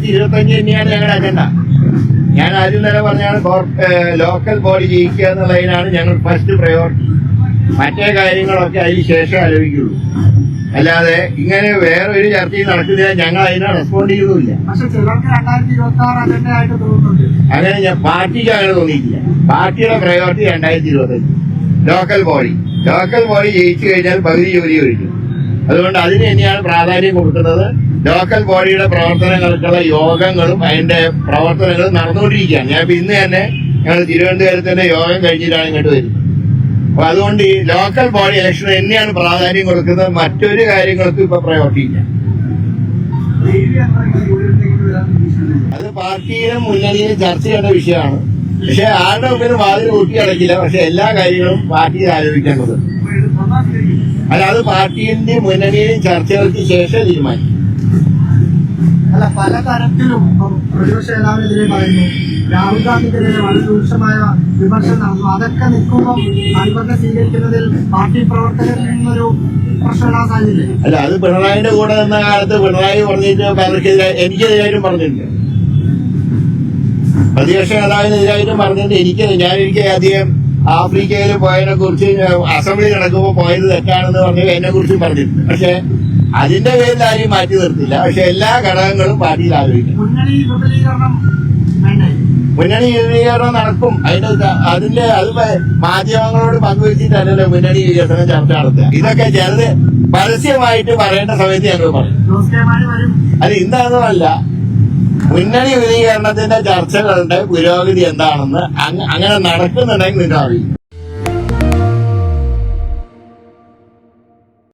2025 തന്നെയാണ് ഞങ്ങളുടെ അജണ്ട. ഞാൻ ആദ്യം തന്നെ പറഞ്ഞാണ് ലോക്കൽ ബോഡി ജയിക്കുക എന്നുള്ളതിനാണ് ഞങ്ങൾ ഫസ്റ്റ് പ്രയോറിറ്റി. മറ്റേ കാര്യങ്ങളൊക്കെ അതിന് ശേഷം ആലോചിക്കുള്ളൂ. അല്ലാതെ ഇങ്ങനെ വേറൊരു ചർച്ചയും നടക്കുന്നില്ല. ഞങ്ങൾ അതിനെ റെസ്പോണ്ട് ചെയ്യുന്നില്ല. അങ്ങനെ പാർട്ടിക്ക് അങ്ങനെ തോന്നിയിട്ടില്ല. പാർട്ടിയുടെ പ്രയോറിറ്റി 2025 ലോക്കൽ ബോഡി ജയിച്ചു കഴിഞ്ഞാൽ പകുതി ജോലി ഒഴിക്കും. അതുകൊണ്ട് അതിന് തന്നെയാണ് പ്രാധാന്യം കൊടുക്കുന്നത്. ലോക്കൽ ബോഡിയുടെ പ്രവർത്തനങ്ങൾക്കുള്ള യോഗങ്ങളും അതിന്റെ പ്രവർത്തനങ്ങളും നടന്നുകൊണ്ടിരിക്കുകയാണ്. ഞാൻ ഇന്ന് തന്നെ ഞങ്ങൾ തിരുവനന്തപുരത്തിന്റെ യോഗം കഴിഞ്ഞിട്ടാണ് ഇങ്ങോട്ട് വരുന്നത്. അപ്പൊ അതുകൊണ്ട് ഈ ലോക്കൽ ബോഡി ഇലക്ഷൻ തന്നെയാണ് പ്രാധാന്യം കൊടുക്കുന്നത്. മറ്റൊരു കാര്യങ്ങൾക്കും ഇപ്പൊ പ്രയോറിറ്റി ഇല്ല. അത് പാർട്ടിയിലും മുന്നണിയിലും ചർച്ച ചെയ്യേണ്ട വിഷയമാണ്. പക്ഷെ ആരുടെ മുമ്പിൽ വാതിൽ കൂട്ടി അടക്കില്ല. പക്ഷെ എല്ലാ കാര്യങ്ങളും പാർട്ടിയിൽ ആലോചിക്കേണ്ടത്. അല്ല, അത് പാർട്ടിന്റെ മുന്നണിയിലും ചർച്ചകൾക്ക് ശേഷം തീരുമാനിക്കും. അല്ല, പല തരത്തിലും പ്രതിപക്ഷ നേതാവിനെതിരെ പറയുന്നു, രാഹുൽ ഗാന്ധിക്കെതിരെ വളരെ രൂക്ഷമായ വിമർശനം നടന്നു. അതൊക്കെ നിൽക്കുമ്പോൾ അനുബന്ധം സ്വീകരിക്കുന്നതിൽ പാർട്ടി പ്രവർത്തകരിൽ നിന്നൊരു പ്രശ്നമുണ്ടാകാൻ സാധ്യതയില്ലേ? അല്ല, അത് പിണറായിന്റെ കൂടെ നിന്ന കാലത്ത് പിണറായി പറഞ്ഞിട്ട് എനിക്കെതിരായിട്ടും പറഞ്ഞിട്ടുണ്ട്. പ്രതിപക്ഷ നേതാവിനെതിരായിട്ടും പറഞ്ഞിട്ടുണ്ട്. എനിക്ക് അധികം ആഫ്രിക്കയിൽ പോയതിനെ കുറിച്ച് അസംബ്ലി നടക്കുമ്പോൾ പോയത് തെറ്റാണെന്ന് പറഞ്ഞ് എന്നെ കുറിച്ച് പറഞ്ഞിട്ടുണ്ട്. പക്ഷെ അതിന്റെ പേരിൽ ആരെയും മാറ്റി നിർത്തില്ല. പക്ഷെ എല്ലാ ഘടകങ്ങളും പാർട്ടിയിൽ ആലോചിക്കും. മുന്നണി വിപുലീകരണം നടക്കും. അത് മാധ്യമങ്ങളോട് പങ്കുവെച്ചിട്ടല്ലല്ലോ മുന്നണി വികസനം ചർച്ച നടത്തുക. ഇതൊക്കെ ചെറുത് പരസ്യമായിട്ട് പറയേണ്ട സമയത്ത് ഞങ്ങൾ പറയും. അത് എന്താണെന്നല്ല, മുന്നണി വിപുലീകരണത്തിന്റെ ചർച്ചകളുടെ പുരോഗതി എന്താണെന്ന് അങ്ങനെ നടക്കുന്നുണ്ടെങ്കിൽ നിങ്ങൾ അറിയും.